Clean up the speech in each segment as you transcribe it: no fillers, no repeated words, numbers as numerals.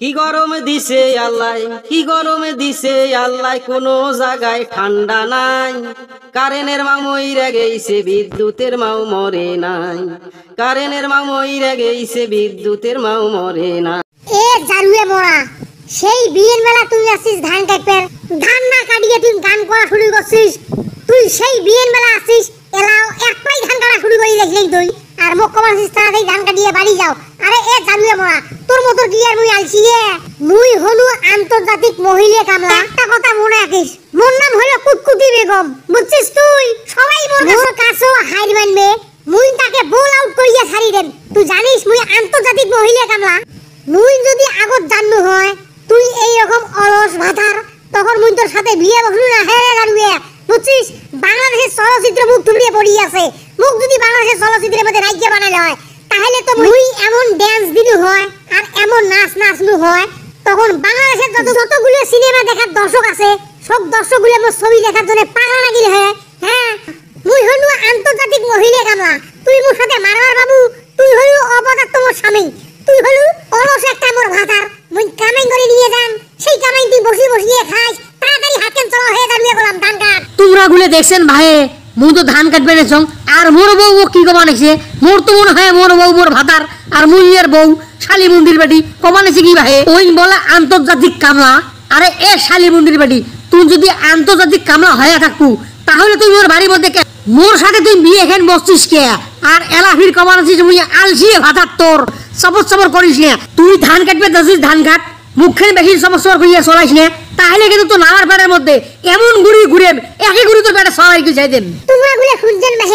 কি গরম দিছে আল্লাহ, কি গরম দিছে আল্লাহ, কোনো জায়গায় ঠান্ডা নাই। কারেন্টের মাও মইরা গেইছে, বিদ্যুতের মাও মরে নাই। কারেন্টের মাও মইরা গেইছে, বিদ্যুতের মাও মরে না। এ জারুয়ে মোরা সেই বিয়ের বেলা তুই আসিস ধান কাটবে, ধান না কাটিয়ে তুই গান করা শুরু করছিস। তুই সেই বিয়ের বেলা আসিস, এলাও একটাই ধান কাটা শুরু করে দেখলেই তুই আর মোক কমার আসিস তাড়াতাড়ি ধান কাটিয়ে বাড়ি যাও। আরে এ জারুয়ে মোরা তোর মতো কি আর মুই আলছি রে? মুই হলু আন্তর্জাতিক মহিলা কামলা। একটা কথা মনে রাখিস, মোর নাম হলো কুটকুটি বেগম, বুঝছিস? তুই সবাই মোর কাছে হাইর মানবে, মুই তাকে বোল আউট করিয়া ছাড়ি দেন। তুই জানিস মুই আন্তর্জাতিক মহিলা কামলা। মুই যদি আগত জানলু হয় তুই এই রকম অলস ভাতার, তখন মুই তোর সাথে বিয়ে বসলু না। হ্যাঁ জানুয়ে, বুঝছিস? বাংলাদেশের চলচ্চিত্র মুখ থুবড়িয়ে পড়ি আছে। মুখ যদি বাংলাদেশের চলচ্চিত্রের মধ্যে রাজ্য বানালে হয়, তাহলে তো মুই এমন ড্যান্স দিলু হয় আর এমন নাচ নাচলু হয়, তখন বাংলাদেশের যতগুলো সিনেমা দেখার দর্শক আছে সব দর্শকগুলো মোর ছবি দেখার জন্য পাগলা লাগিল হয়। হ্যাঁ, মুই হলু আন্তর্জাতিক মহিলা কামলা। তুই মোর সাথে মারবার বাবু, তুই হলু অপদার্থ মোর স্বামী, তুই হলু অলস একটা মোর ভাতার। মুই কামাই করে নিয়ে যান, সেই কামাই তুই বসিয়ে খাস। তাড়াতাড়ি হাতেন চলো হয়ে যাবি বললাম ধান কাট। তোমরা গুলে দেখছেন ভাই, মুই তো ধান কাটবে নেছং আর মোর বউ কি কমানেছে? মোর তো মনে হয় মোর বউ মোর ভাতার আর মুই এর বউ শালি মন্দির বেটি কমানেছে কি ভাই? ওই বলে আন্তর্জাতিক কামলা। আরে এ শালি মন্দির বেটি, তুই যদি আন্তর্জাতিক কামলা হয়ে থাকবো তাহলে তুই মোর বাড়ির মধ্যে মোর সাথে তুই বিয়ে এখান বসছিস কে? আর এলাফির কমানেছিস মুই আলসি ভাতার তোর সবর করিস না। তুই ধান কাটবে যাচ্ছিস, ধান কাট, মুখখানে বেশি সবর করিয়া চলাইস না, তাহলে কিন্তু তো নামার পেটের মধ্যে এমন গুড়ি ঘুরে একই গুড়ি তোর পেটে সবাই কি চাই দেন। তোমরা গুলো খুঁজছেন ভাই,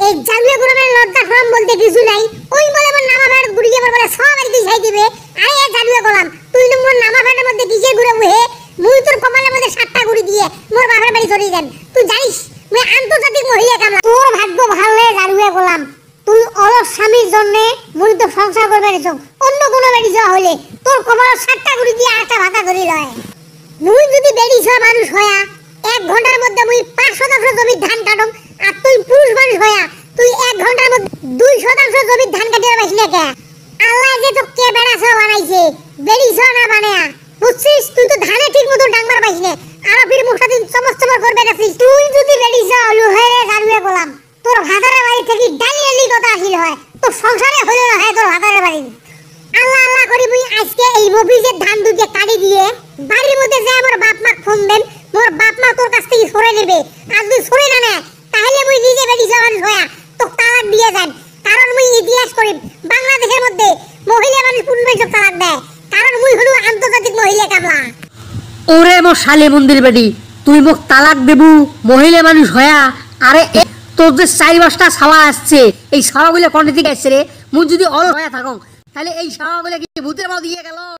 এই জালুয়া গ্রামের লজ্জা শরম বলতে কিছু নাই। ওই বলে আমার নামা পেটের গুড়ি আমার বলে সবাই কি চাই দিবে। আরে এ জালুয়া গোলাম, তুই নম্বর নামা পেটের মধ্যে কিসে ঘুরে হে? মুই তোর কপালের মধ্যে 7টা গুড়ি দিয়ে মোর বাপের বাড়ি চড়িয়ে দেন। তুই জানিস মুই আন্তর্জাতিক মহিলা কামলা। তোর ভাগ্য ভালো রে জালুয়া গোলাম, তুই অলস স্বামীর জন্য মুই তো সংসার করবে নিছো। অন্য কোনো বাড়ি যাওয়া হলে তোর কপালের 7টা গুড়ি দিয়ে আরেকটা ভাতা ধরি লয়। মুই যদি বেড়ি ছ মানুষ হয়া 1 ঘন্টার মধ্যে মুই 5% জমির ধান কাটম, আর তুই পুরুষ মানুষ হয়া তুই 1 ঘন্টার মধ্যে 2% জমির ধান কাটিয়ে পাইস না কে? আল্লাহ যে তো কে বেড়াছ বানাইছে, বেড়ি ছ না বানায়া, বুঝছিস? তুই তো ধানে ঠিক মতো ডাংবার পাইস না, আর ফির মুখটা তুই চমক করবে গেছিস। তুই যদি বেড়ি ছ হলু হয়ে জানুয়ে বললাম, তোর ভাতারের বাড়ি থেকে ডালি কথা আসিল হয়, তোর সংসারে হইল না হয় তোর ভাতারের বাড়ি। আল্লাহ আল্লাহ করি মুই আজকে এই মফিজের ধান দুকে কাটি দিয়ে বাড়ির মধ্যে যায় আমার বাপ মা ফোন দেন, মোর বাপ মা তোর কাছ থেকে সরে নেবে। আর তুই সরে না না, তাহলে মুই নিজে বেটি জবান হয়া তো তালাক দিয়ে যান। কারণ মুই ইতিহাস করি বাংলাদেশের মধ্যে মহিলা মানুষ পুরুষ তালাক দেয়, কারণ মুই হলু আন্তর্জাতিক মহিলা কামলা। ওরে মোর শালি মন্দির বেটি, তুই মোক তালাক দেবু মহিলা মানুষ হয়া? আরে তোর যে 4-5টা ছাওয়া আসছে, এই ছাওয়াগুলো কোন থেকে আসছে রে? মুই যদি অল হয়ে থাকং তাহলে এই ছাওয়াগুলো কি ভূতের মাও দিয়ে গেল?